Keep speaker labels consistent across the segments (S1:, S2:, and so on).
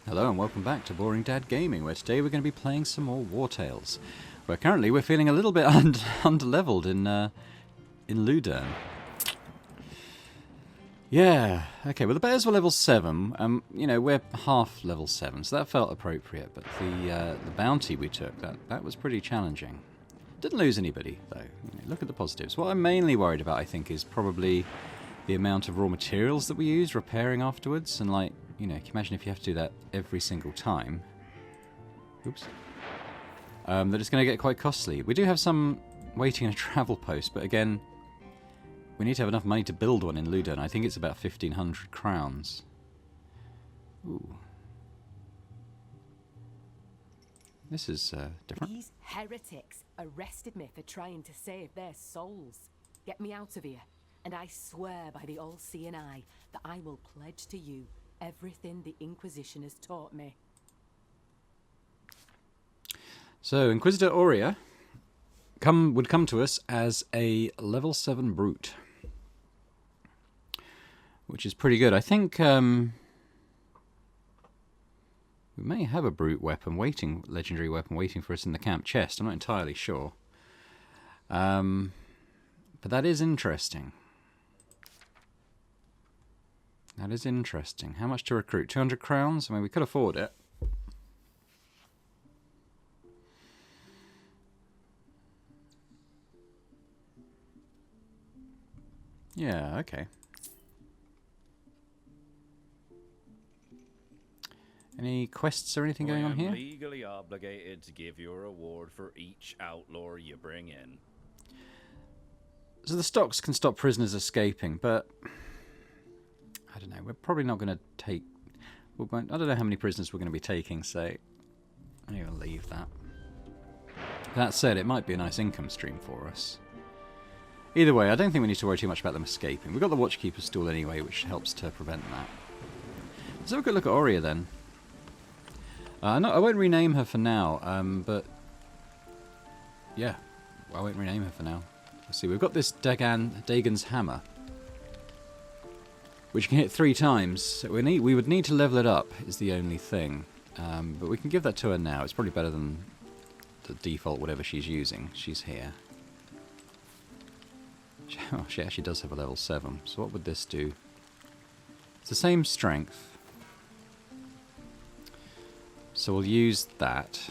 S1: Hello and welcome back to Boring Dad Gaming, where today we're going to be playing some more Wartales. Where currently we're feeling a little bit under-leveled in Ludern. Yeah, okay, well the bears were level 7, you know, we're half level 7, so that felt appropriate, but the bounty we took, that was pretty challenging. Didn't lose anybody, though. You know, look at the positives. What I'm mainly worried about, I think, is probably the amount of raw materials that we use repairing afterwards, and like, you know, can you imagine if you have to do that every single time? Oops. That it's going to get quite costly. We do have some waiting in a travel post, but again, we need to have enough money to build one in Ludern. I think it's about 1,500 crowns. Ooh. This is different.
S2: These heretics arrested me for trying to save their souls. Get me out of here, and I swear by the all-seeing eye that I will pledge to you everything the Inquisition has taught me.
S1: So, Inquisitor Aurea would come to us as a level 7 brute, which is pretty good. I think we may have a brute weapon waiting, legendary weapon waiting for us in the camp chest. I'm not entirely sure, but that is interesting. That is interesting. How much to recruit? 200 crowns? I mean, we could afford it. Yeah, okay. Any quests or anything going on here?
S3: I am legally obligated to give you a reward for each outlaw you bring in.
S1: So the stocks can stop prisoners escaping, but I don't know. We're probably not going to take... I don't know how many prisoners we're going to be taking, so I'm going to leave that. That said, it might be a nice income stream for us. Either way, I don't think we need to worry too much about them escaping. We've got the Watchkeeper's stool anyway, which helps to prevent that. Let's have a good look at Aurea then. No, I won't rename her for now, but yeah, I won't rename her for now. Let's see, we've got this Dagon's Hammer, which can hit 3 times. So we would need to level it up, is the only thing. But we can give that to her now. It's probably better than the default whatever she's using. She's here. Oh, she actually does have a level 7. So what would this do? It's the same strength. So we'll use that.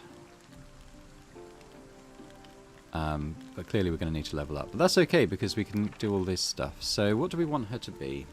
S1: But clearly we're going to need to level up. But that's okay because we can do all this stuff. So what do we want her to be?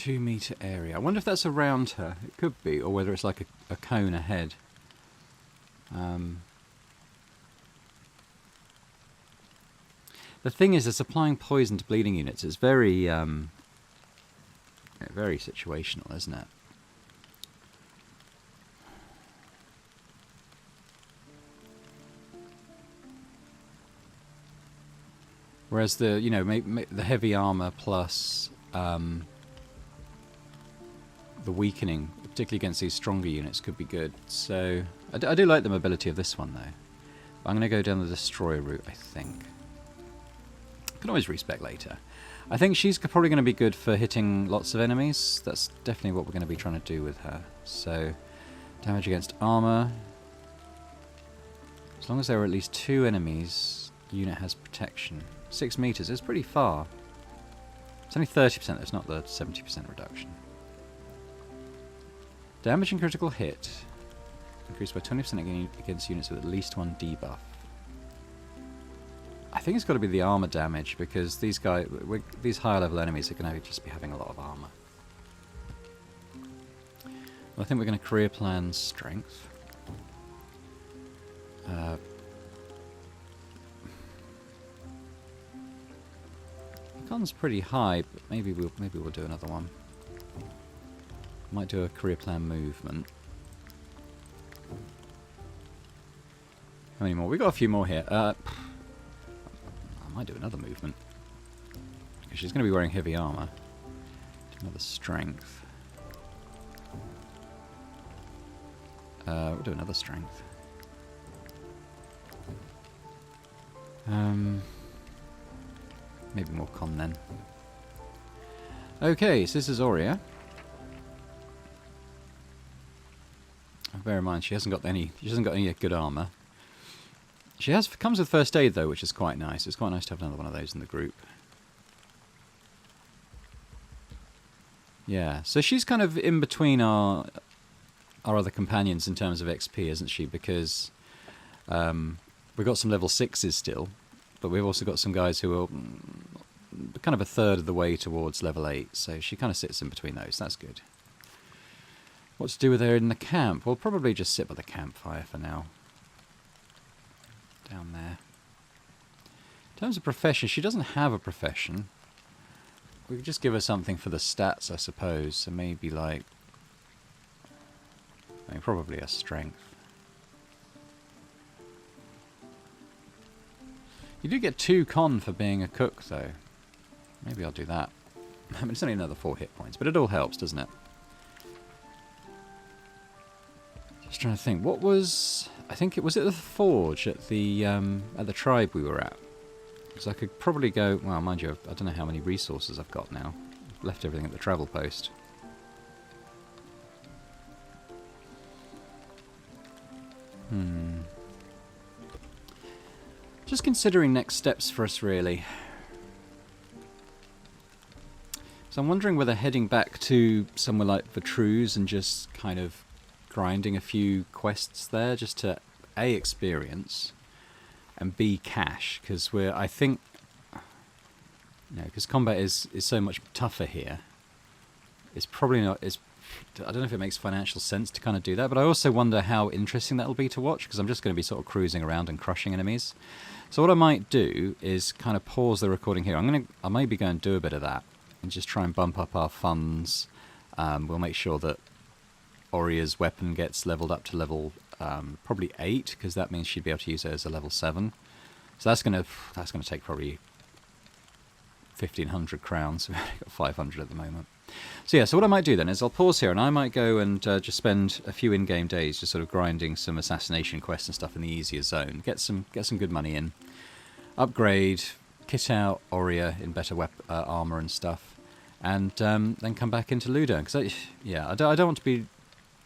S1: Meter area. I wonder if that's around her. It could be, or whether it's like a cone ahead. The thing is, it's applying poison to bleeding units. It's very, very situational, isn't it? Whereas the, you know, the heavy armor plus the weakening, particularly against these stronger units, could be good. So I do like the mobility of this one though. But I'm going to go down the destroyer route, I think. Can always respec later. I think she's probably going to be good for hitting lots of enemies. That's definitely what we're going to be trying to do with her. So damage against armor. As long as there are at least 2 enemies, the unit has protection. 6 meters is pretty far. It's only 30%, it's not the 70% reduction. Damage and critical hit. Increased by 20% against units with at least 1 debuff. I think it's got to be the armor damage because these these higher level enemies are going to just be having a lot of armor. Well, I think we're going to career plan strength. The gun's pretty high, but maybe we'll do another one. Might do a career plan movement. How many more? We've got a few more here. I might do another movement. Because she's going to be wearing heavy armour. Another strength. We'll do another strength. Maybe more con then. Okay, so this is Aurea. Bear in mind, she hasn't got any good armour. She comes with first aid though, which is quite nice. It's quite nice to have another one of those in the group. Yeah, so she's kind of in between our other companions in terms of XP, isn't she? Because we've got some level 6s still, but we've also got some guys who are kind of a third of the way towards level 8, so she kind of sits in between those. That's good. What to do with her in the camp? We'll probably just sit by the campfire for now. Down there. In terms of profession, she doesn't have a profession. We could just give her something for the stats, I suppose. So maybe like... I mean, probably a strength. You do get 2 con for being a cook, though. Maybe I'll do that. I mean, it's only another 4 hit points, but it all helps, doesn't it? Just trying to think. What was... I think it was at the forge at the tribe we were at. Because I could probably go... Well, mind you, I don't know how many resources I've got now. I've left everything at the travel post. Just considering next steps for us, really. So I'm wondering whether heading back to somewhere like Vartruz and just kind of grinding a few quests there, just to A, experience, and B, cash, because I think, you know, because combat is so much tougher here. It's probably not, I don't know if it makes financial sense to kind of do that, but I also wonder how interesting that'll be to watch, because I'm just going to be sort of cruising around and crushing enemies. So what I might do is kind of pause the recording here. I may be going to do a bit of that and just try and bump up our funds. We'll make sure that Aurea's weapon gets leveled up to level probably 8, because that means she'd be able to use it as a level 7. So that's going to take probably 1,500 crowns. We've only got 500 at the moment. So yeah, so what I might do then is I'll pause here and I might go and just spend a few in-game days just sort of grinding some assassination quests and stuff in the easier zone. Get some good money in. Upgrade, kit out Aurea in better armour and stuff. And then come back into Ludern. Because I don't want to be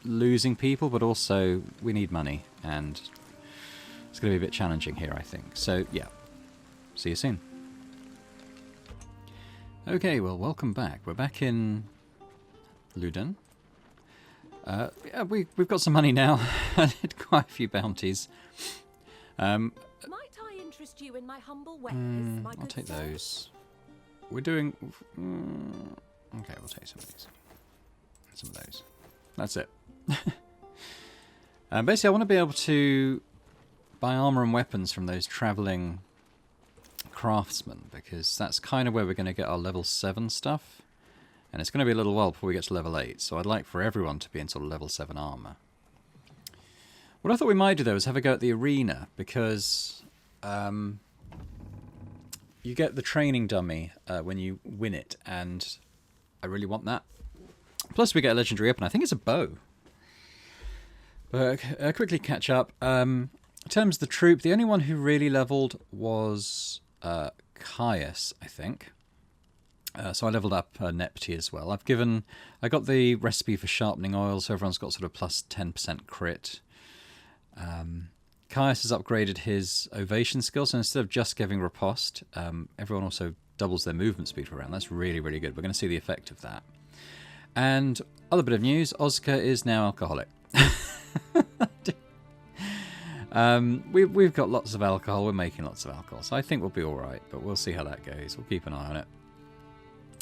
S1: losing people, but also we need money. And it's going to be a bit challenging here, I think. So yeah, see you soon. Okay, well, welcome back. We're back in Ludern. Yeah, we've got some money now. I did quite a few bounties.
S4: Might I interest you in my humble ways, my
S1: I'll
S4: good
S1: take
S4: sir?
S1: those. We're doing... okay, we'll take some of these. Some of those. That's it. Basically, I want to be able to buy armour and weapons from those travelling craftsmen, because that's kind of where we're going to get our level 7 stuff, and it's going to be a little while before we get to level 8, so I'd like for everyone to be in sort of level 7 armour. What I thought we might do though is have a go at the arena, because you get the training dummy when you win it, and I really want that. Plus we get a legendary weapon. I think it's a bow. But quickly catch up. In terms of the troop, the only one who really leveled was Caius, I think. So I leveled up Nepti as well. I got the recipe for sharpening oil, so everyone's got sort of plus 10% crit. Caius has upgraded his ovation skill, so instead of just giving riposte, everyone also doubles their movement speed for a round. That's really, really good. We're going to see the effect of that. And other bit of news, Ozka is now alcoholic. We've got lots of alcohol. We're making lots of alcohol, so I think we'll be all right. But we'll see how that goes. We'll keep an eye on it.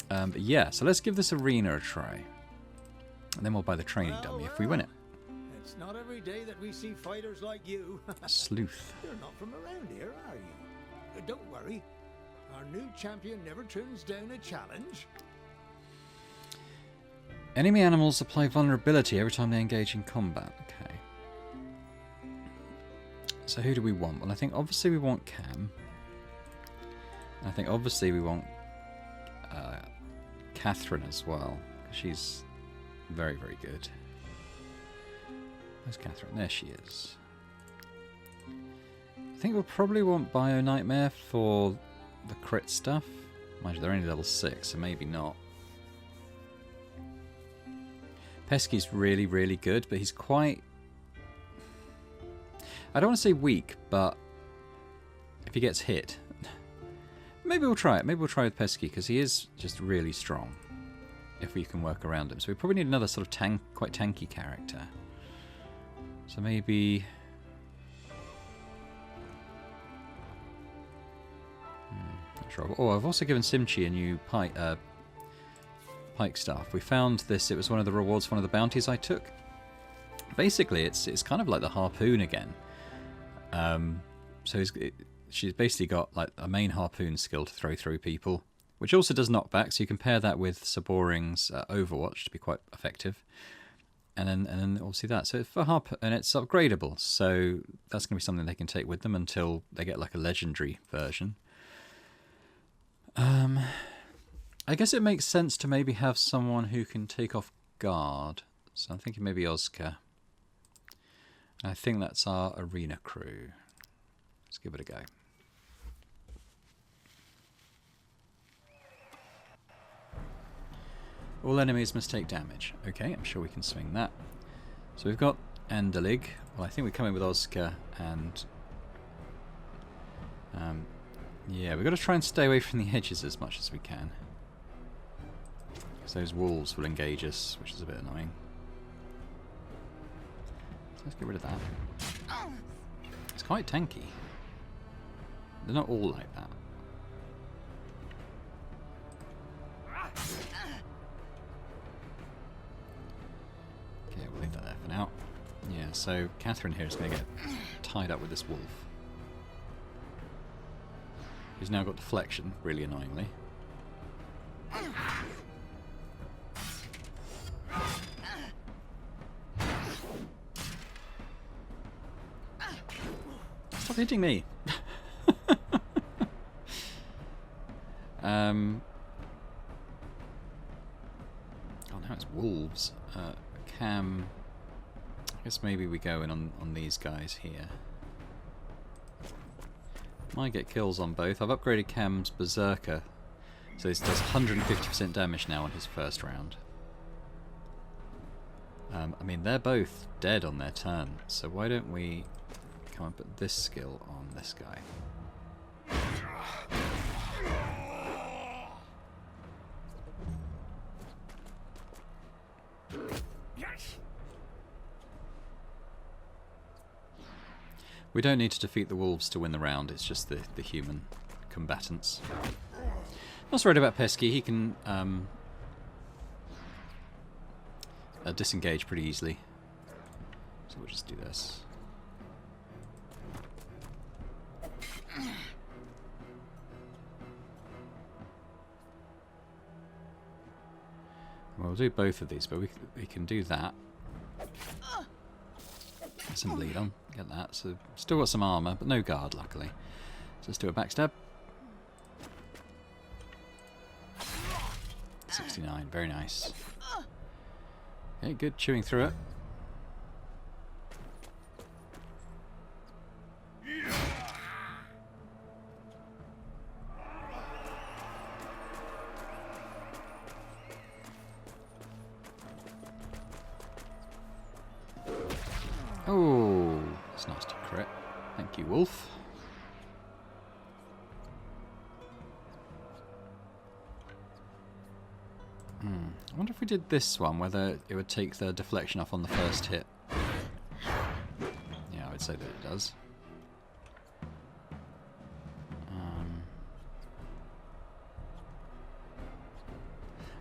S1: But yeah, so let's give this arena a try, and then we'll buy the training dummy if we win it.
S5: It's not every day that we see fighters like you.
S1: Sleuth.
S5: You're not from around here, are you? Don't worry. Our new champion never turns down a challenge.
S1: Enemy animals apply vulnerability every time they engage in combat. Okay. So who do we want? Well, I think obviously we want Cam. I think obviously we want Catherine as well. She's very, very good. Where's Catherine? There she is. I think we'll probably want Bio Nightmare for the crit stuff. Mind you, they're only level 6, so maybe not. Pesky's really, really good, but he's quite... I don't want to say weak, but if he gets hit... Maybe we'll try it. Maybe we'll try with Pesky, because he is just really strong. If we can work around him. So we probably need another sort of quite tanky character. So maybe... Not sure. Oh, I've also given Simchi a new pike staff. We found this. It was one of the rewards, one of the bounties I took. Basically, it's kind of like the harpoon again. So she's basically got like a main harpoon skill to throw through people, which also does knockback. So you can pair that with Saboring's Overwatch to be quite effective. And then obviously that. So for and it's upgradable. So that's going to be something they can take with them until they get like a legendary version. I guess it makes sense to maybe have someone who can take off guard. So I'm thinking maybe Oscar. I think that's our arena crew. Let's give it a go. All enemies must take damage. Okay, I'm sure we can swing that. So we've got Andelig. Well, I think we come in with Oscar and... yeah, we've got to try and stay away from the edges as much as we can. Because those wolves will engage us, which is a bit annoying. So let's get rid of that. It's quite tanky. They're not all like that. Okay, we'll leave that there for now. Yeah, so Catherine here is going to get tied up with this wolf. He's now got deflection, really annoyingly. Stop hitting me! Oh, now it's wolves. Cam... I guess maybe we go in on these guys here. Might get kills on both. I've upgraded Cam's Berserker, so this does 150% damage now on his first round. I mean, they're both dead on their turn, so why don't we come and put this skill on this guy? We don't need to defeat the wolves to win the round, it's just the human combatants. Not so worried about Pesky, he can disengage pretty easily. So we'll just do this. We'll do both of these, but we can do that. Get some bleed on, get that. So still got some armour, but no guard, luckily. So let's do a backstab. 69, very nice. Okay, good, chewing through it. Oh, that's nice to crit. Thank you, Wolf. I wonder if we did this one, whether it would take the deflection off on the first hit. Yeah, I would say that it does.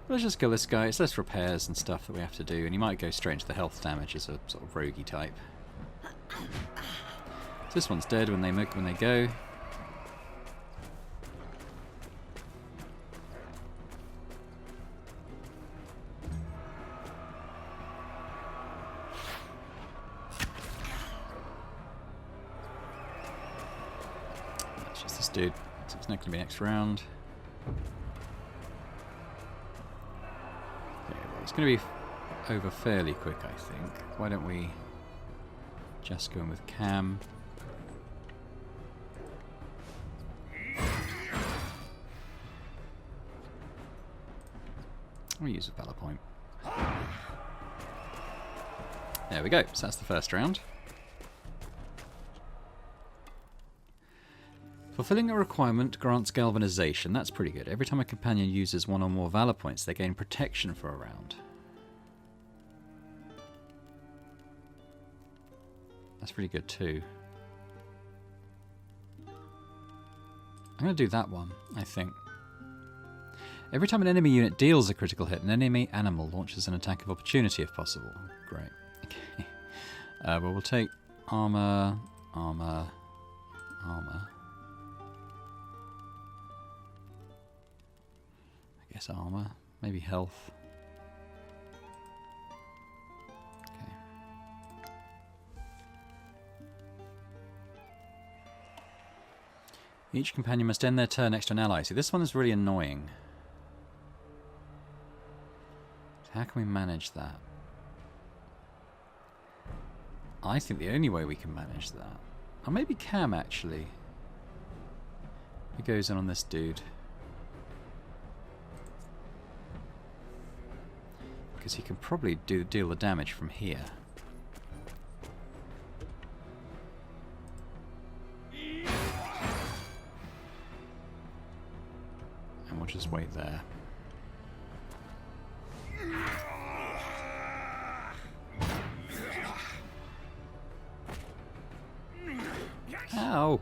S1: Let's just kill this guy. It's less repairs and stuff that we have to do, and he might go straight into the health damage as a sort of roguey type. So this one's dead when they go. this dude. So it's not going to be next round. Okay, well, it's going to be over fairly quick, I think. Why don't we just go in with Cam? We'll use a Valor point. There we go. So that's the first round. Fulfilling a requirement grants galvanization. That's pretty good. Every time a companion uses one or more Valor points, they gain protection for a round. That's pretty good too. I'm going to do that one, I think. Every time an enemy unit deals a critical hit, an enemy animal launches an attack of opportunity if possible. Great. Okay. Well, we'll take armor, armor, armor. I guess armor, maybe health. Okay. Each companion must end their turn next to an ally. See, this one is really annoying. How can we manage that? I think the only way we can manage that... Or maybe Cam, actually. He goes in on this dude. Because he can probably deal the damage from here. And we'll just wait there. Ow!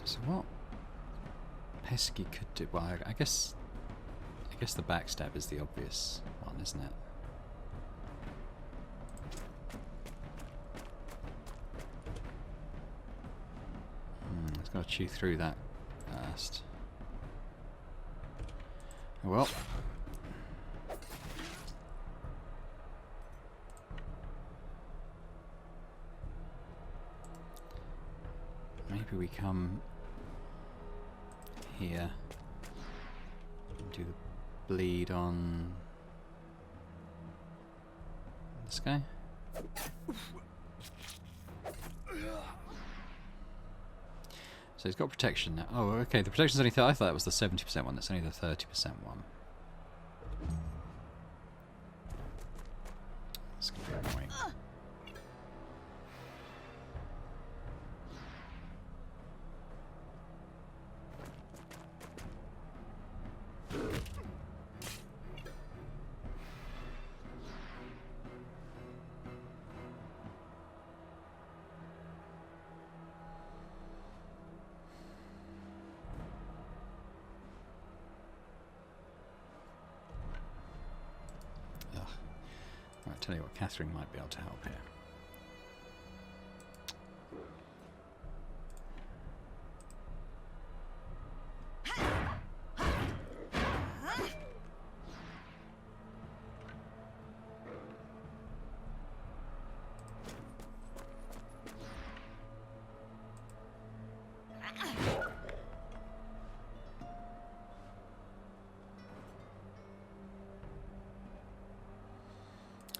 S1: So what Pesky could do? Well, I guess the backstab is the obvious one, isn't it? It's got to chew through that first. Well. Maybe we come here and do the bleed on this guy. So he's got protection now. Oh, okay. The protection's only... I thought that was the 70% one. That's only the 30% one. It's going to be annoying. Tell you what, Catherine might be able to help here.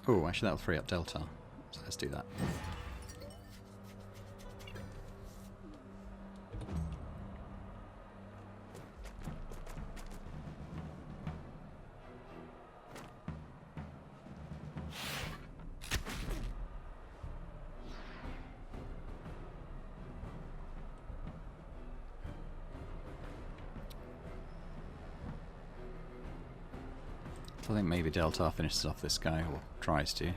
S1: Oh, actually that'll free up Delta. So let's do that. I think maybe Delta finishes off this guy, or tries to.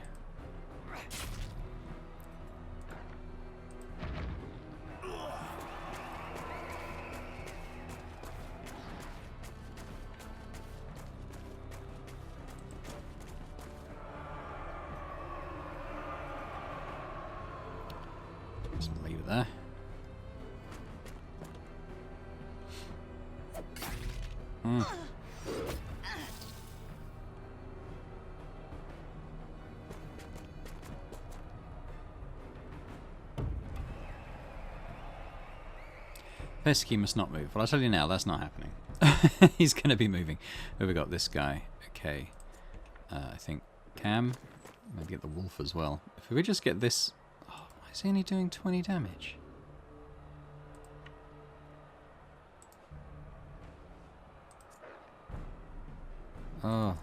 S1: Just leave it there. Pesky must not move. Well, I'll tell you now, that's not happening. He's going to be moving. Who have we got? This guy. Okay. I think Cam. Maybe get the wolf as well. If we just get this... Oh, why is he only doing 20 damage? Oh.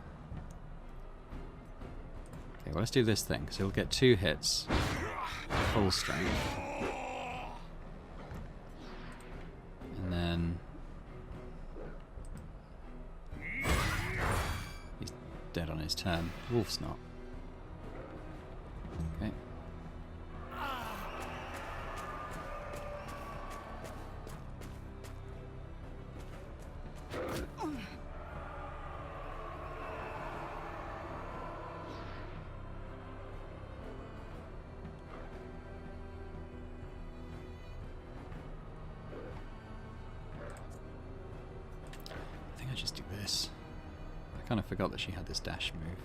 S1: Okay, well, let's do this thing, because he'll get 2 hits. Full strength. And then... he's dead on his turn. Wolf's not. Okay. I think I just do this. I kind of forgot that she had this dash move.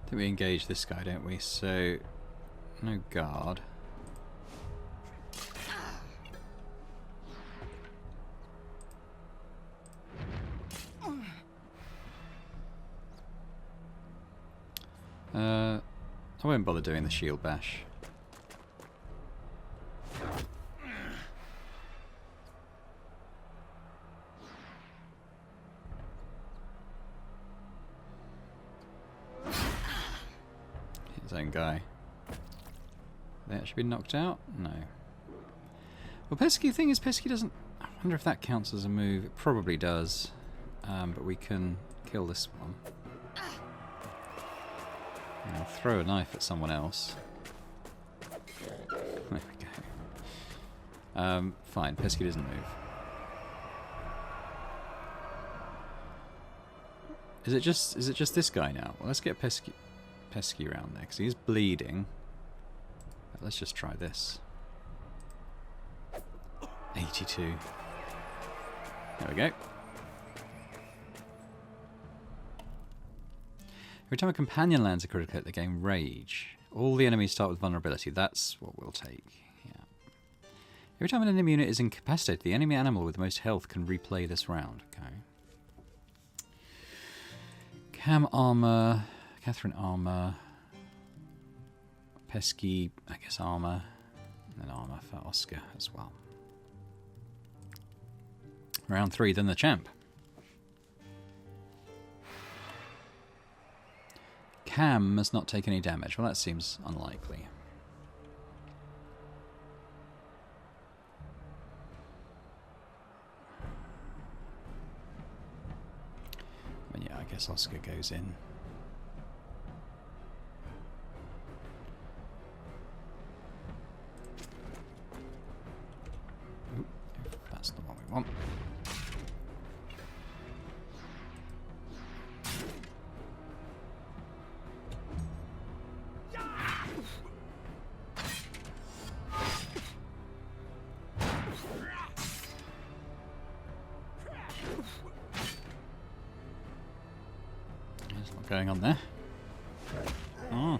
S1: I think we engage this guy, don't we? So, no guard. I won't bother doing the shield bash. His own guy. They actually been knocked out? No. Well, Pesky, the thing is, Pesky doesn't... I wonder if that counts as a move. It probably does. But we can kill this one. And I'll throw a knife at someone else. There we go. Fine, Pesky doesn't move. Is it just this guy now? Well, let's get Pesky around there, because he's bleeding. Let's just try this. 82. There we go. Every time a companion lands a critical hit, they gain rage. All the enemies start with vulnerability. That's what we'll take. Yeah. Every time an enemy unit is incapacitated, the enemy animal with the most health can replay this round. Okay. Cam armor, Catherine armor, Pesky, I guess armor, and then armor for Oscar as well. Round 3, then the champ. Cam must not take any damage. Well, that seems unlikely. But yeah, I guess Oscar goes in. Ooh, that's the one we want. Going on there. Oh.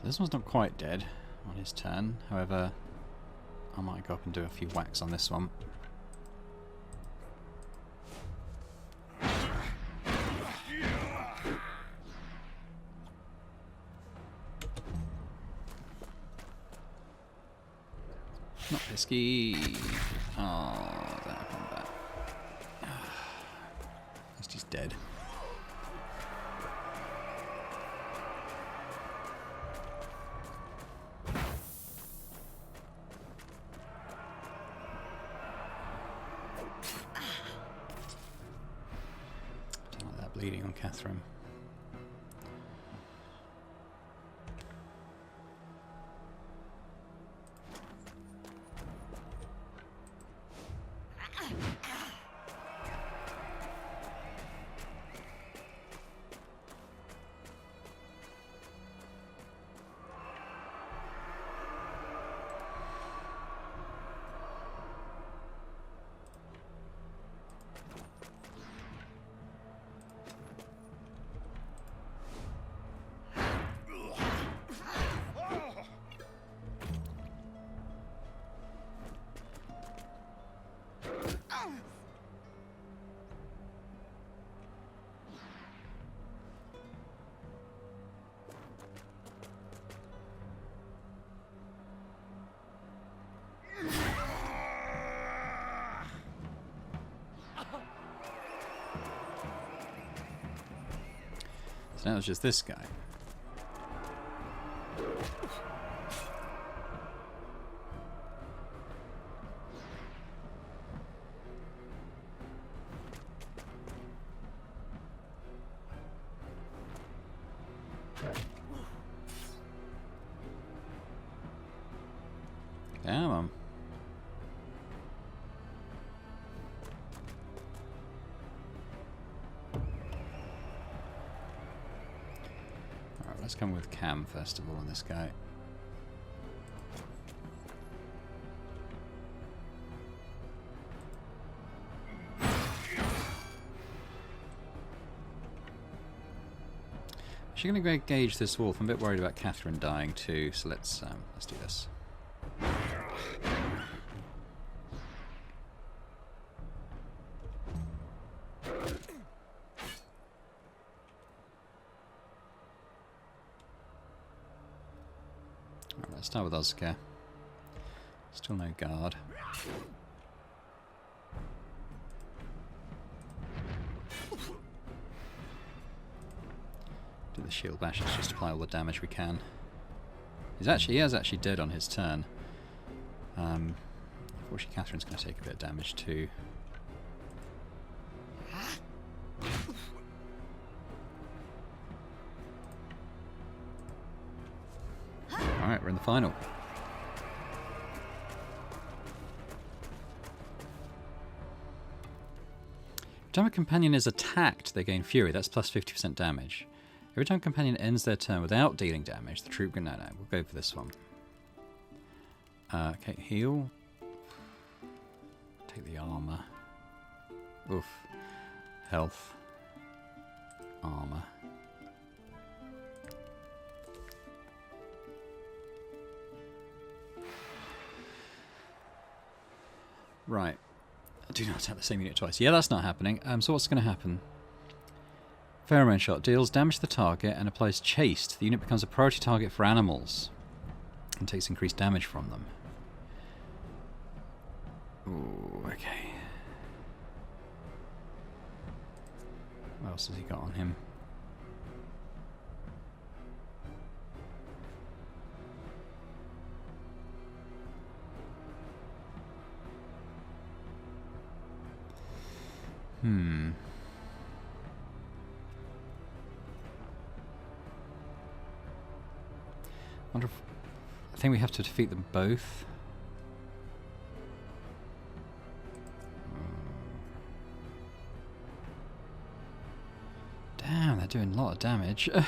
S1: This one's not quite dead on his turn, however I might go up and do a few whacks on this one. Risky. Oh, that happened back. At least he's dead. Don't like that bleeding on Catherine. So now it's just this guy. Damn 'em. Let's come with Cam first of all on this guy. Actually going to go gauge this wolf. I'm a bit worried about Catherine dying too, so let's do this. Let's start with Oscar. Still no guard. Do the shield bashes, just apply all the damage we can. He is actually dead on his turn. Unfortunately, Catherine's going to take a bit of damage too. Alright, we're in the final. Every time a companion is attacked, they gain fury. That's plus 50% damage. Every time a companion ends their turn without dealing damage, the troop... No, we'll go for this one. Okay, heal. Take the armor. Oof. Health. Armor. Right. Do not attack the same unit twice. Yeah, that's not happening. So what's going to happen? Pheromone shot deals damage to the target and applies chaste. The unit becomes a priority target for animals and takes increased damage from them. Ooh, okay. What else has he got on him? Wonder if... I think we have to defeat them both. Damn, they're doing a lot of damage. I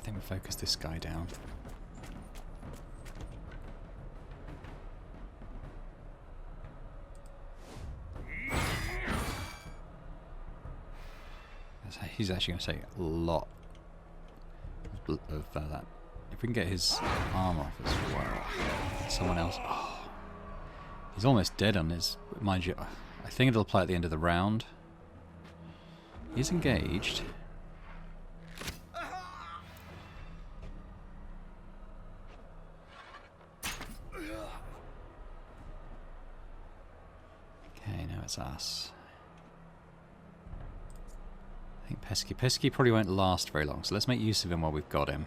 S1: think we'll focus this guy down. He's actually going to take a lot of that. If we can get his armor off as well. Someone else. Oh. He's almost dead on his... Mind you, I think it'll apply at the end of the round. He's engaged. Okay, now it's us. I think Pesky probably won't last very long, so let's make use of him while we've got him.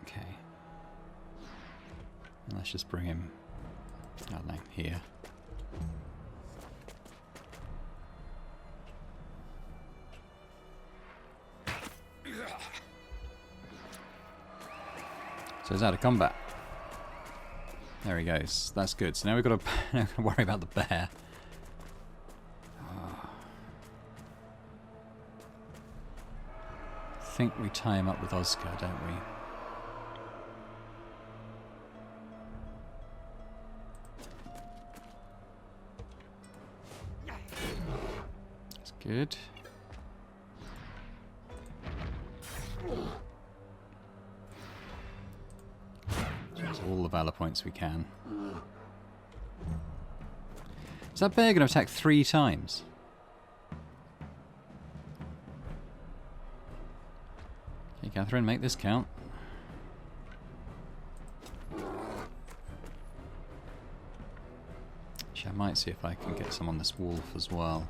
S1: Okay. And let's just bring him, I don't know, here. So he's out of combat. There he goes. That's good. So now we've got to worry about the bear. I think we tie him up with Oscar, don't we? That's good. All the valor points we can. Is that bear going to attack 3 times? Okay, Catherine, make this count. Actually, I might see if I can get some on this wolf as well.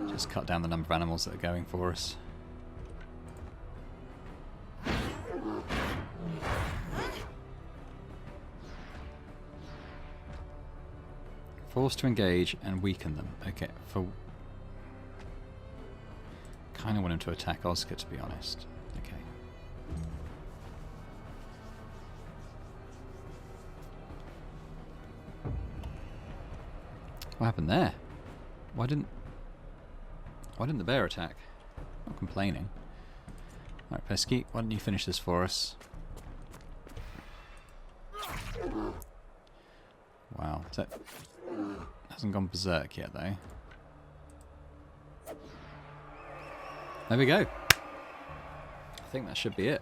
S1: Just cut down the number of animals that are going for us. Forced to engage and weaken them. Okay, kind of want him to attack Oscar, to be honest. Okay. What happened there? Why didn't the bear attack? Not complaining. Alright, Pesky, why don't you finish this for us? Wow, that hasn't gone berserk yet, though. There we go. I think that should be it.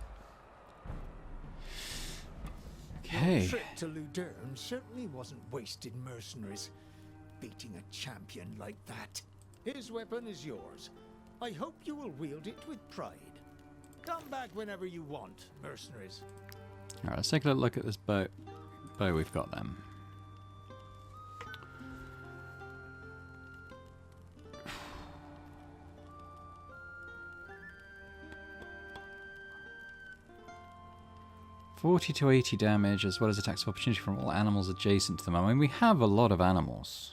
S1: Okay.
S5: Your trip to Ludern certainly wasn't wasted mercenaries. Beating a champion like that. His weapon is yours. I hope you will wield it with pride. Come back whenever you want, mercenaries.
S1: Alright, let's take a look at this bow we've got then. $40 to 80 damage, as well as attacks of opportunity from all animals adjacent to them. I mean, we have a lot of animals.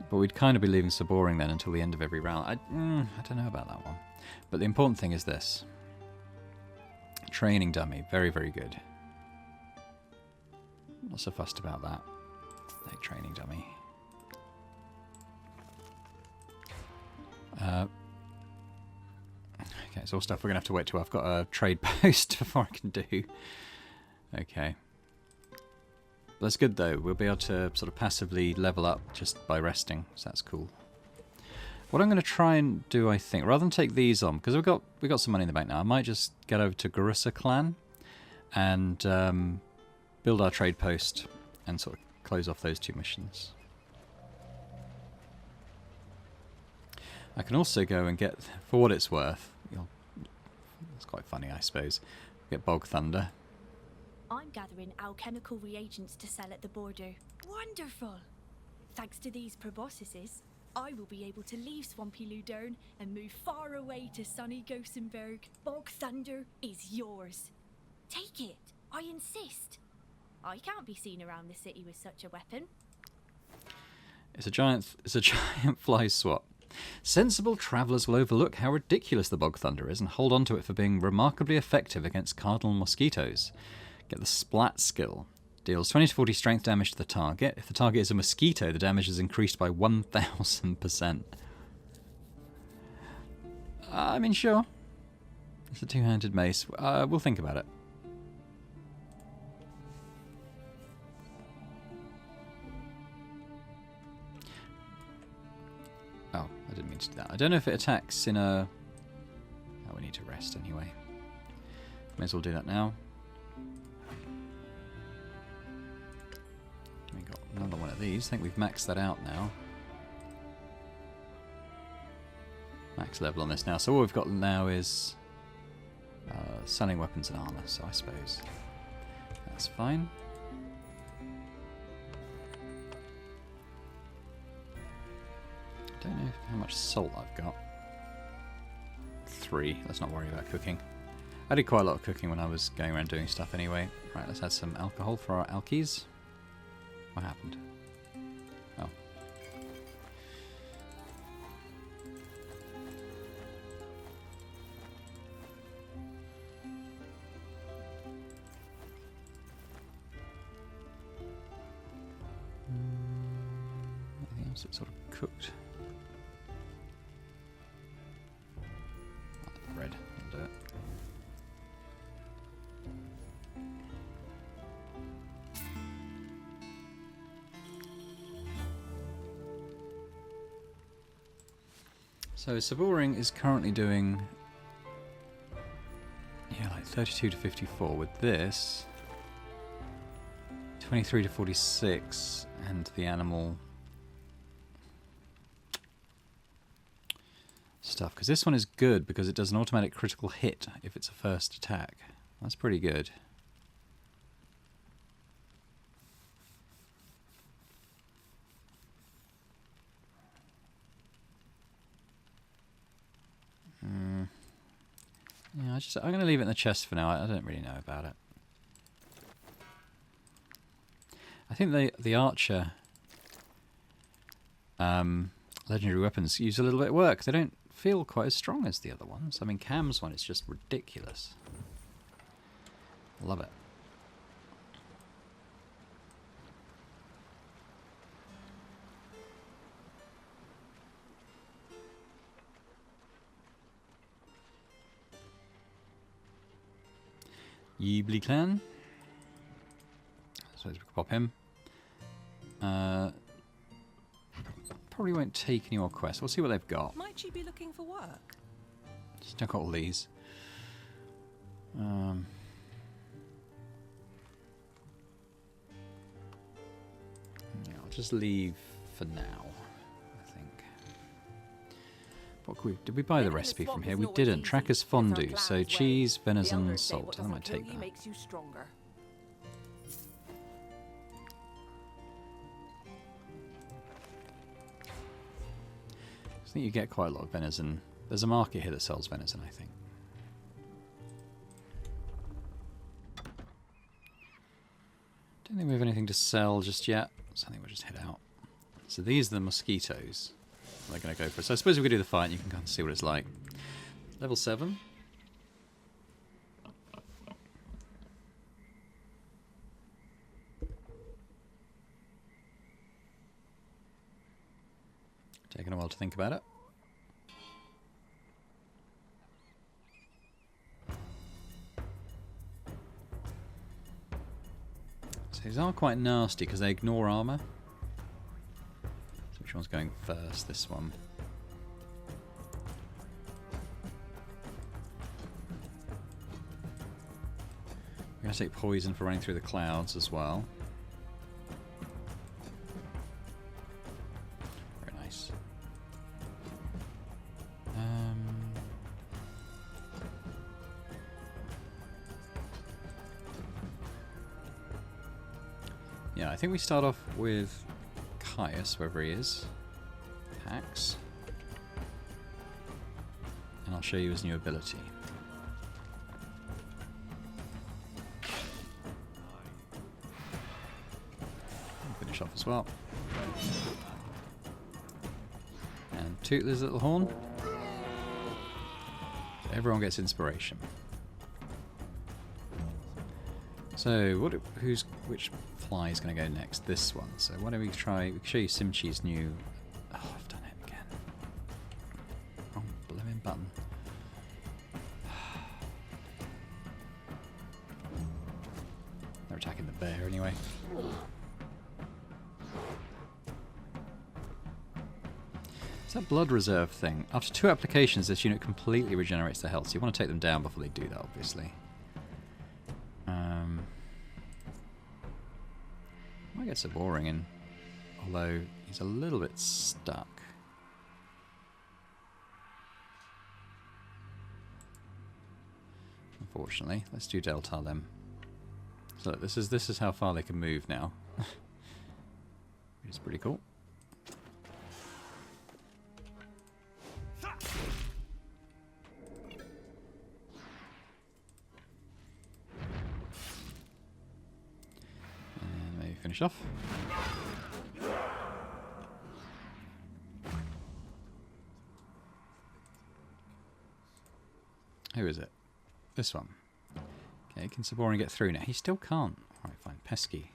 S1: But we'd kind of be leaving Saboring then until the end of every round. I don't know about that one. But the important thing is this. Training dummy. Very, very good. Not so fussed about that. No training dummy. Okay, it's all stuff we're going to have to wait till I've got a trade post before I can do. Okay. That's good though. We'll be able to sort of passively level up just by resting, so that's cool. What I'm going to try and do, I think, rather than take these on, because we've got some money in the bank now, I might just get over to Garissa Clan and build our trade post and sort of close off those 2 missions. I can also go and get, for what it's worth, it's quite funny I suppose, get Bog Thunder.
S4: I'm gathering alchemical reagents to sell at the border. Wonderful! Thanks to these proboscises, I will be able to leave swampy Ludern and move far away to sunny Gossenberg. Bog Thunder is yours. Take it, I insist. I can't be seen around the city with such a weapon.
S1: It's a giant fly swat. Sensible travellers will overlook how ridiculous the Bog Thunder is and hold on to it for being remarkably effective against cardinal mosquitoes. Get the Splat skill. Deals 20 to 40 strength damage to the target. If the target is a mosquito, the damage is increased by 1000%. I mean, sure. It's a two-handed mace. We'll think about it. Oh, I didn't mean to do that. I don't know if it attacks in a... Oh, we need to rest anyway. May as well do that now. We got another one of these. I think we've maxed that out now. Max level on this now. So all we've got now is selling weapons and armor. So I suppose that's fine. Don't know how much salt I've got. 3. Let's not worry about cooking. I did quite a lot of cooking when I was going around doing stuff anyway. Right, let's add some alcohol for our alkies. What happened? Oh. Anything else that's sort of cooked? Bread, I'll do it. So Savoring is currently doing, yeah, like 32 to 54 with this, 23 to 46, and the animal stuff. Because this one is good because it does an automatic critical hit if it's a first attack. That's pretty good. Yeah, I'm going to leave it in the chest for now. I don't really know about it. I think the archer legendary weapons use a little bit of work. They don't feel quite as strong as the other ones. I mean, Cam's one is just ridiculous. Love it. Yeebly Clan. So we can pop him. Probably won't take any more quests. We'll see what they've got.
S6: Might you be looking for work?
S1: Just check out all these. Yeah, I'll just leave for now, I think. What could we, did we buy the recipe from here? We didn't. Tracker's fondue. So cheese, venison, salt. I might take that.
S6: Makes you stronger.
S1: I think you get quite a lot of venison. There's a market here that sells venison, I think. Don't think we have anything to sell just yet, so I think we'll just head out. So these are the mosquitoes they're going to go for. So I suppose we could do the fight and you can kind of see what it's like. Level 7. Taking a while to think about it. So these are quite nasty because they ignore armor. So which one's going first? This one. We're going to take poison for running through the clouds as well. Very nice. Yeah, I think we start off with Caius, wherever he is. Pax. And I'll show you his new ability. Finish off as well. And toot this little horn. So everyone gets inspiration. So which fly is going to go next? This one. So why don't we try? We can show you Simchi's new. Oh, I've done it again. Wrong blooming button. attacking the bear anyway. It's that blood reserve thing. After 2 applications, this unit completely regenerates their health, so you want to take them down before they do that, obviously. Might get Saboring in, although he's a little bit stuck. Unfortunately, let's do Deltar then. So this is how far they can move now, which is pretty cool. And maybe finish off. Who is it? This one. Okay, can Saboring get through now? He still can't. Alright, fine. Pesky.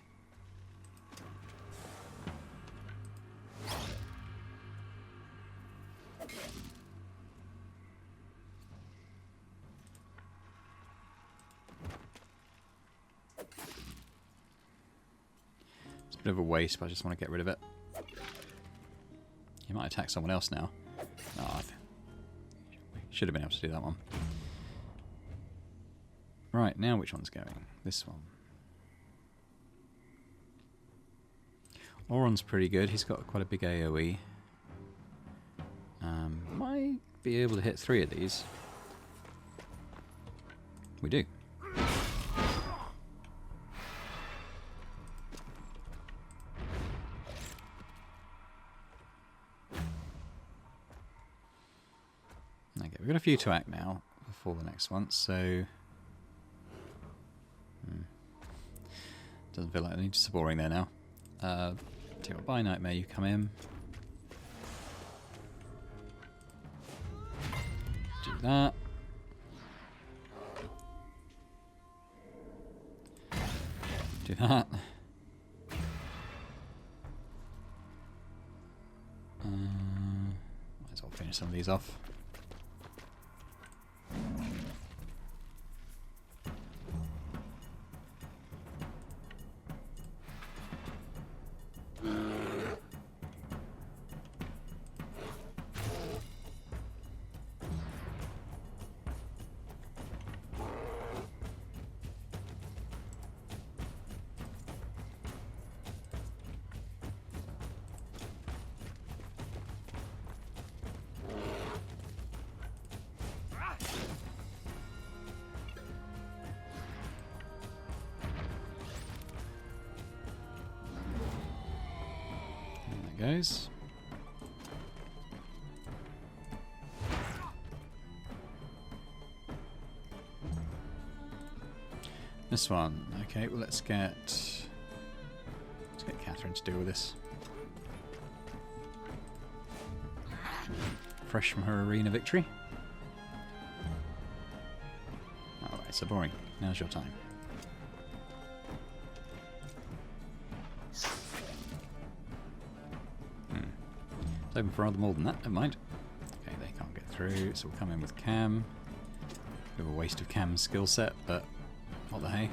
S1: It's a bit of a waste, but I just want to get rid of it. He might attack someone else now. Oh, should have been able to do that one. Right, now which one's going? This one. Auron's pretty good. He's got quite a big AoE. Might be able to hit 3 of these. We do. Okay, we've got a few to act now before the next one, so... Doesn't feel like I need to Saboring there now. Tell you what, by Nightmare, you come in. Do that. Do that. Might as well finish some of these off. Goes. This one. Okay, well let's get Catherine to deal with this. Fresh from her arena victory. Alright, so boring. Now's your time. Open for rather more than that, never mind. Okay, they can't get through, so we'll come in with Cam. Bit of a waste of Cam's skill set, but what the hey.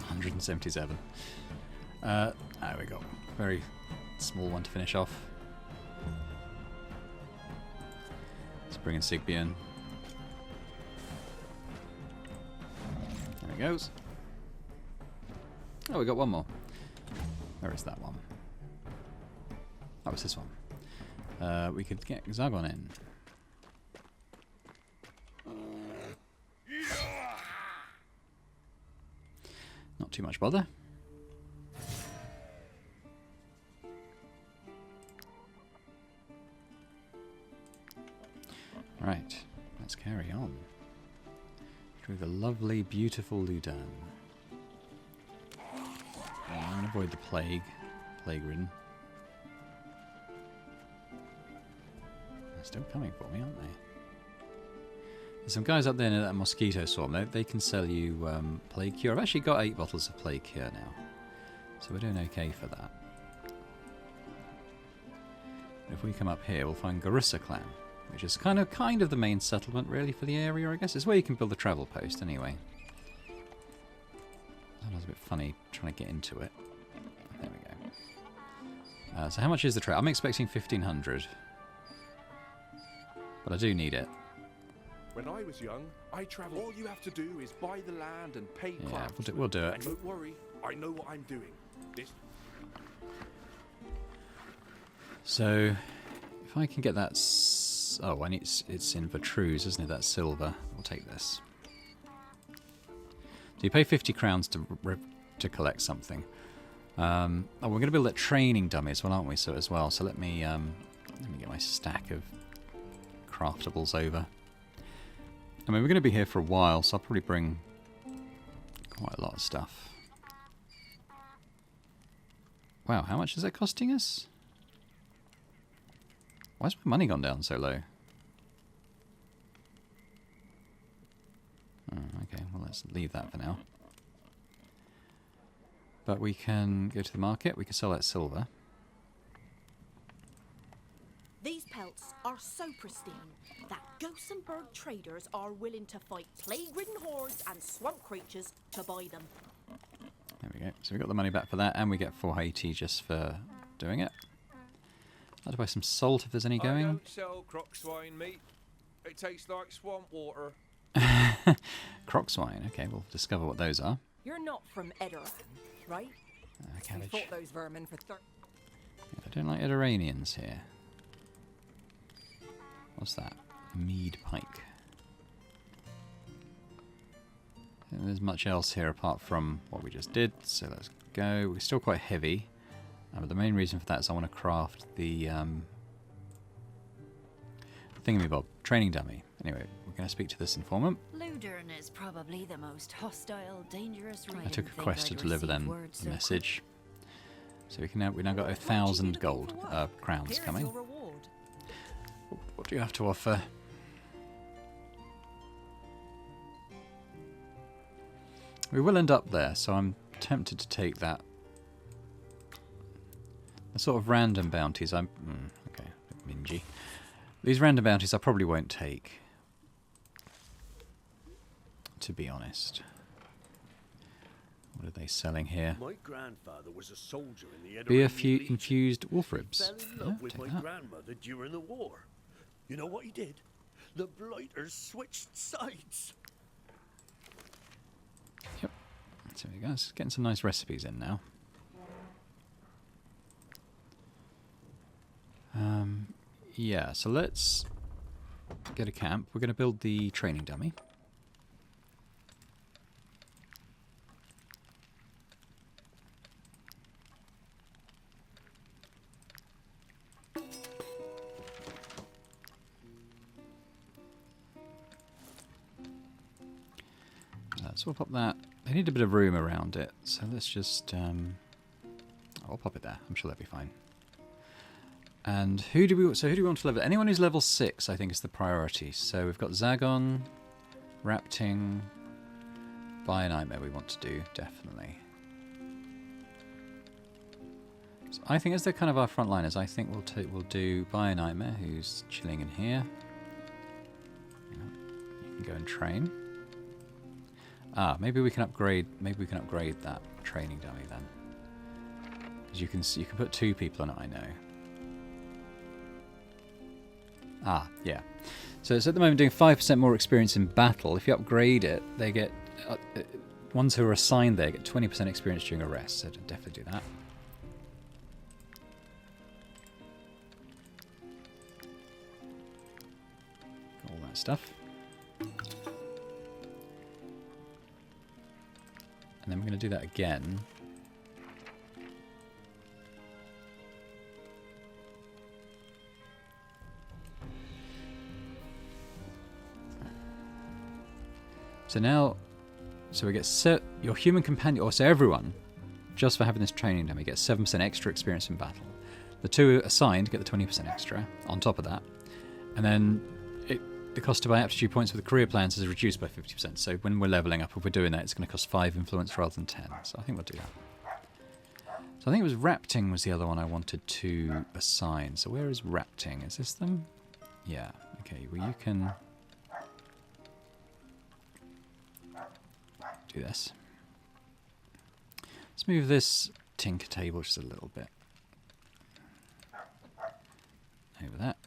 S1: 177. There we go. Very small one to finish off. Let's bring in Sigbjorn. There he goes. Oh, we got one more. Where is that one? That was this one. We could get Zagon in. Not too much bother. Right, let's carry on. Through the lovely, beautiful Ludern. I'm going to avoid the plague-ridden. Still coming for me, aren't they? There's some guys up there near that mosquito swarm. They can sell you plague cure. I've actually got 8 bottles of plague cure now, so we're doing okay for that. If we come up here, we'll find Garissa clan, which is kind of the main settlement really for the area. I guess it's where you can build a travel post anyway. That was a bit funny trying to get into it. There we go. So how much is the trade? I'm expecting 1,500. But I do need it.
S7: When I was young, I travelled. All you have to do is buy the land and pay
S1: Yeah,
S7: craftsmen.
S1: we'll do it.
S7: And don't worry, I know what I'm doing. This.
S1: So, if I can get that... Oh, I need, it's in Vertruse, isn't it? That's silver. We'll take this. So you pay 50 crowns to collect something. Oh, we're going to build that training dummy as well, aren't we? So as well. So let me get my stack of craftables over. I mean, we're going to be here for a while, so I'll probably bring quite a lot of stuff. Wow, how much is that costing us? Why has my money gone down so low? Oh, okay, well let's leave that for now. But we can go to the market, we can sell that silver.
S8: These pelts are so pristine that ghosts and bird traders are willing to fight plague-ridden hordes and swamp creatures to buy them.
S1: There we go. So we got the money back for that, and we get 480 just for doing it. I'll have to buy some salt if there's any
S3: I
S1: going.
S3: don't sell croc swine meat. It tastes like swamp water.
S1: Croc swine. Okay, we'll discover what those are.
S6: You're not from Edoran, right? We
S1: Cabbage.
S6: fought those vermin for
S1: I don't like Edoranians here. What's that? Mead pike. I don't think there's much else here apart from what we just did, so let's go. We're still quite heavy, but the main reason for that is I want to craft the thingamabob, training dummy. Anyway, we're going to speak to this informant.
S9: Ludern is probably the most hostile, dangerous region.
S1: I took a quest to deliver them a message. So we now got 1,000 gold crowns coming. What do you have to offer? We will end up there, so I'm tempted to take that. The sort of random bounties, okay, a bit mingy. These random bounties I probably won't take, to be honest. What are they selling here?
S10: My grandfather was a soldier in the
S1: Beer
S10: Legion.
S1: infused wolf ribs.
S10: Fell in love with my grandmother during the war. You know what he did? The blighters switched sides.
S1: Yep. So we go. It's getting some nice recipes in now. Yeah, so let's get a camp. We're going to build the training dummy. So we'll pop that. They need a bit of room around it, so let's just I'll pop it there. I'm sure that'll be fine. And who do we want to level? Anyone who's level 6, I think, is the priority. So we've got Zagon, Rapting, Buy a Nightmare we want to do, definitely. So I think as they're kind of our frontliners, I think we'll do Buy a Nightmare, who's chilling in here. You can go and train. Ah, maybe we can upgrade that training dummy then. Because you can put 2 people on it, I know. Ah, yeah. So it's at the moment doing 5% more experience in battle. If you upgrade it, they get ones who are assigned there get 20% experience during a rest. So definitely do that. All that stuff. And then we're going to do that again. So now, we get your human companion, or so everyone, just for having this training dummy, gets 7% extra experience in battle. The 2 assigned get the 20% extra on top of that. And then the cost to buy aptitude points with the career plans is reduced by 50%. So when we're leveling up, if we're doing that, it's going to cost 5 influence rather than 10. So I think we'll do that. So I think it was Rapting was the other one I wanted to assign. So where is Rapting? Is this them? Yeah. Okay, well you can do this. Let's move this tinker table just a little bit. Over that.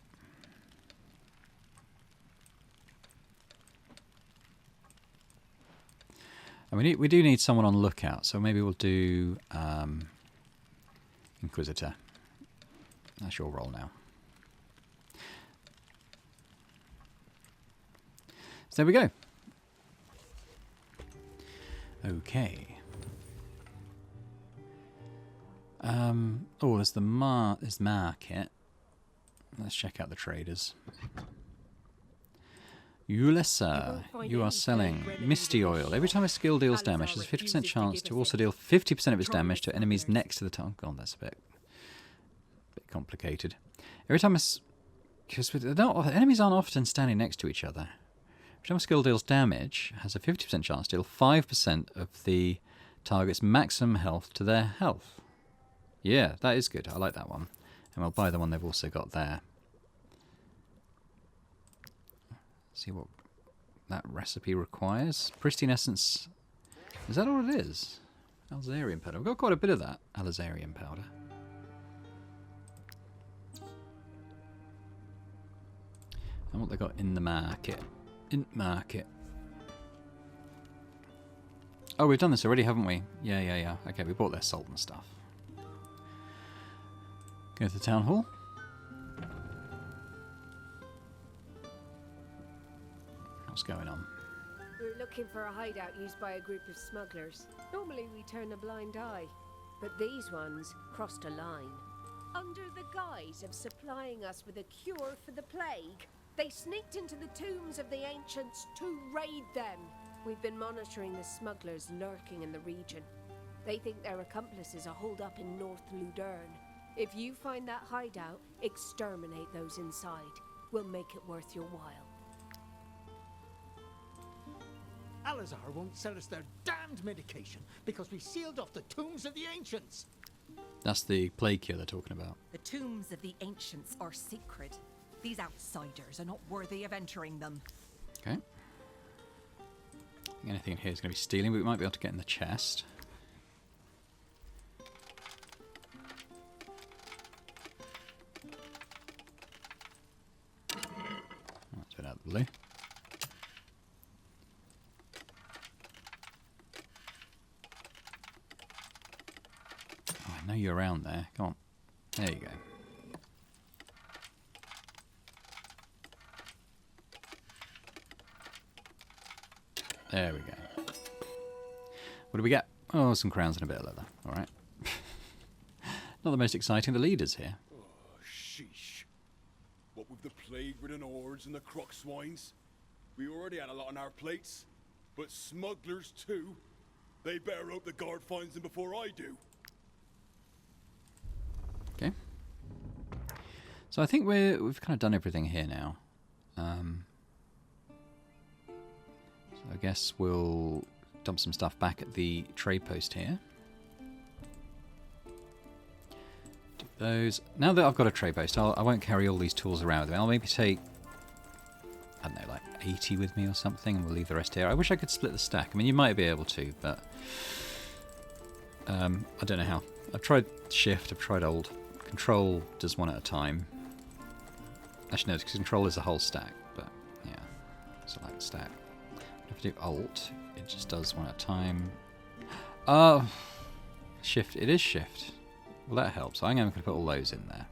S1: And we do need someone on lookout, so maybe we'll do Inquisitor. That's your role now. So there we go. Okay. Oh, there's the market. Let's check out the traders. Ulissa, you are selling Misty Oil. Every time a skill deals damage, there's a 50% chance to also deal 50% of its damage to enemies next to the target. Oh, that's a bit complicated. Every time because enemies aren't often standing next to each other. Every time a skill deals damage, has a 50% chance to deal 5% of the target's maximum health to their health. Yeah, that is good. I like that one. And we'll buy the one they've also got there. See what that recipe requires. Pristine Essence. Is that all it is? Alzarian powder. We've got quite a bit of that Alzarian powder. And what they got in the market. Oh, we've done this already, haven't we? Yeah. Okay, we bought their salt and stuff. Go to the town hall. What's going on?
S11: We're looking for a hideout used by a group of smugglers. Normally we turn a blind eye, but these ones crossed a line. Under the guise of supplying us with a cure for the plague, they sneaked into the tombs of the ancients to raid them. We've been monitoring the smugglers lurking in the region. They think their accomplices are holed up in North Ludern. If you find that hideout, exterminate those inside. We'll make it worth your while.
S5: Alazar won't sell us their damned medication because we sealed off the tombs of the ancients.
S1: That's the plague cure they're talking about.
S6: The tombs of the ancients are sacred. These outsiders are not worthy of entering them.
S1: Okay. I think anything in here is going to be stealing, but we might be able to get in the chest. That's been out of the blue. Oh, I know you're around there. Come on. There you go. There we go. What do we get? Oh, some crowns and a bit of leather. All right. Not the most exciting. The leaders here.
S7: Oh, sheesh. What with the plague-ridden hordes and the croc swines? We already had a lot on our plates. But smugglers too? They better hope the guard finds them before I do.
S1: Okay. So I think we've kind of done everything here now. I guess we'll dump some stuff back at the trade post here. Do those. Now that I've got a trade post, I won't carry all these tools around with me. I'll maybe take, I don't know, like 80 with me or something, and we'll leave the rest here. I wish I could split the stack. I mean, you might be able to, but I don't know how. I've tried shift, I've tried alt. Control does one at a time. Actually, no, because control is the whole stack, but yeah, so like stack. If I do alt, it just does one at a time. Shift, it is shift. Well, that helps. I'm going to put all those in there.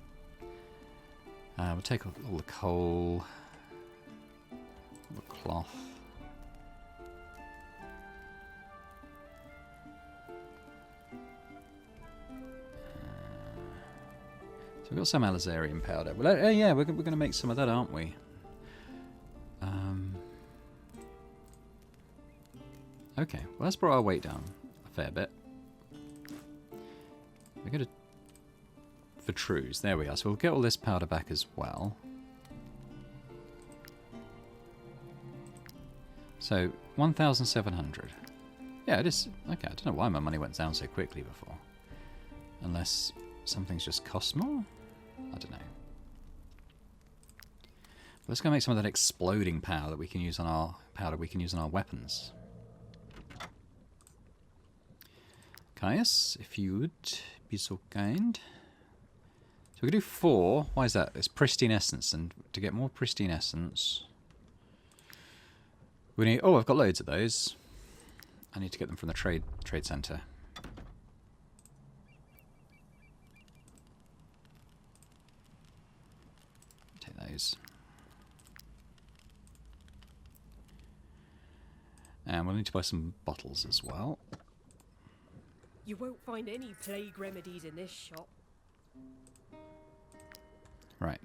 S1: We'll take all the coal, all the cloth. So we've got some Alzarian powder. Well, yeah, we're going to make some of that, aren't we? Okay, well, let's brought our weight down a fair bit. We're going to... For trues, there we are. So we'll get all this powder back as well. So, 1,700. Yeah, it is... Okay, I don't know why my money went down so quickly before. Unless something's just cost more? I don't know. Let's go make some of that exploding power that we can use on our weapons. Caius, if you would be so kind. So we can do 4. Why is that? It's pristine essence, and to get more pristine essence, we need. Oh, I've got loads of those. I need to get them from the trade center. Take those. And we'll need to buy some bottles as well.
S11: You won't find any plague remedies in this shop.
S1: Right.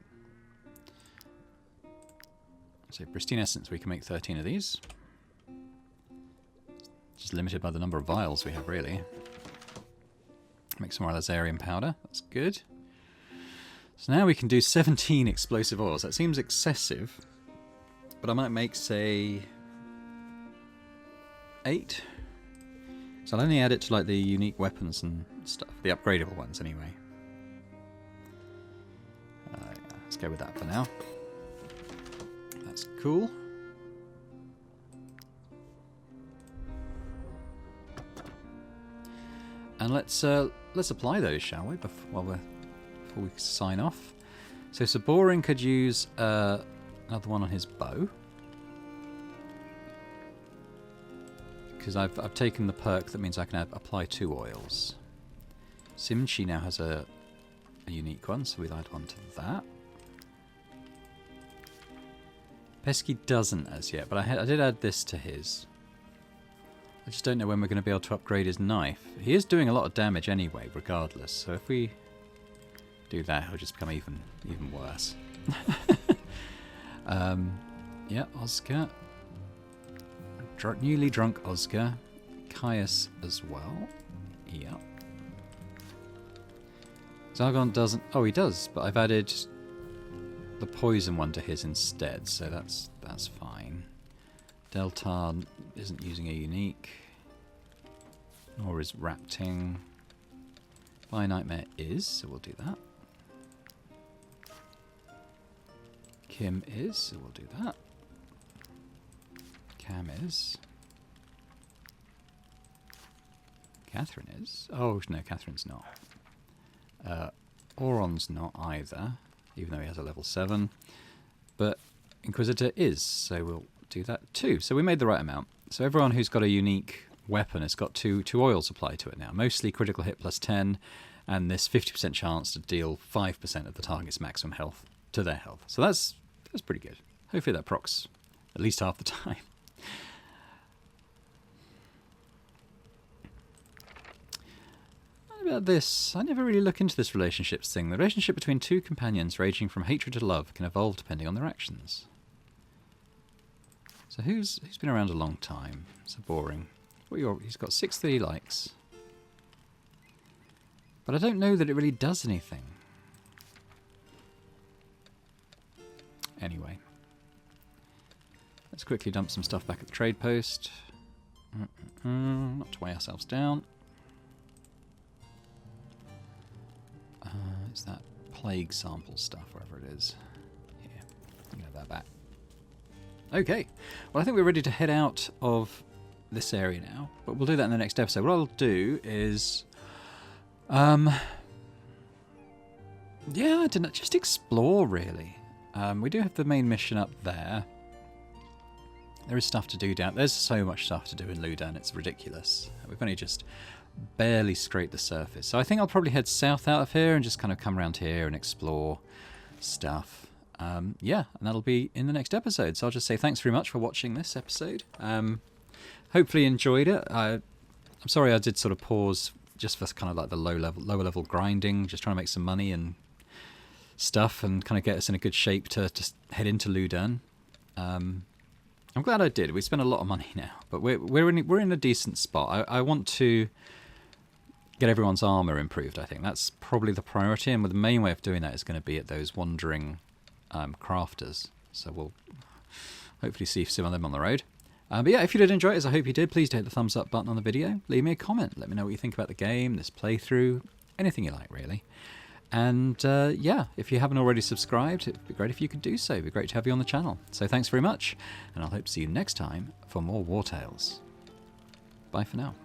S1: So pristine essence, we can make 13 of these. Just limited by the number of vials we have, really. Make some more Lazarian powder. That's good. So now we can do 17 explosive oils. That seems excessive, but I might make, say, 8. So I'll only add it to like the unique weapons and stuff, the upgradable ones anyway. Yeah, let's go with that for now. That's cool. And let's apply those, shall we? Before we sign off. So Saborin could use another one on his bow, because I've taken the perk that means I can apply 2 oils. Simchi now has a unique one, so we'll add one to that. Pesky doesn't as yet, but I did add this to his. I just don't know when we're going to be able to upgrade his knife. He is doing a lot of damage anyway, regardless. So if we do that, he'll just become even worse. Yeah, Oscar. Newly drunk Oscar. Caius as well. Yeah. Zargon doesn't... Oh, he does, but I've added the poison one to his instead, so that's fine. Deltar isn't using a unique, nor is Rapting. Fire Nightmare is, so we'll do that. Kim is, so we'll do that. Cam is. Catherine is. Oh, no, Catherine's not. Auron's not either, even though he has a level 7. But Inquisitor is, so we'll do that too. So we made the right amount. So everyone who's got a unique weapon has got two oils applied to it now. Mostly critical hit plus 10, and this 50% chance to deal 5% of the target's maximum health to their health. So that's pretty good. Hopefully that procs at least half the time. What about this? I never really look into this relationships thing. The relationship between 2 companions ranging from hatred to love can evolve depending on their actions. So who's been around a long time? So boring. He's got 6 that he likes. But I don't know that it really does anything. Anyway. Let's quickly dump some stuff back at the trade post. Not to weigh ourselves down. It's that plague sample stuff, wherever it is. Here, I'm going to have that back. Okay, well I think we're ready to head out of this area now, but we'll do that in the next episode. What I'll do is, yeah, I don't know, just explore really. We do have the main mission up there. There is stuff to do down. There's so much stuff to do in Ludern, it's ridiculous. We've only just barely scraped the surface. So I think I'll probably head south out of here and just kind of come around here and explore stuff. Yeah, and that'll be in the next episode. So I'll just say thanks very much for watching this episode. Hopefully you enjoyed it. I'm sorry I did sort of pause just for kind of like the lower level grinding, just trying to make some money and stuff and kind of get us in a good shape to just head into Ludern. I'm glad I did. We spent a lot of money now, but we're in a decent spot. I want to get everyone's armor improved. I think that's probably the priority, and the main way of doing that is going to be at those wandering crafters. So we'll hopefully see some of them on the road. But yeah, if you did enjoy it, as I hope you did, please do hit the thumbs up button on the video. Leave me a comment. Let me know what you think about the game, this playthrough, anything you like, really. And yeah, if you haven't already subscribed, it'd be great if you could do so. It'd be great to have you on the channel. So thanks very much, and I'll hope to see you next time for more Wartales. Bye for now.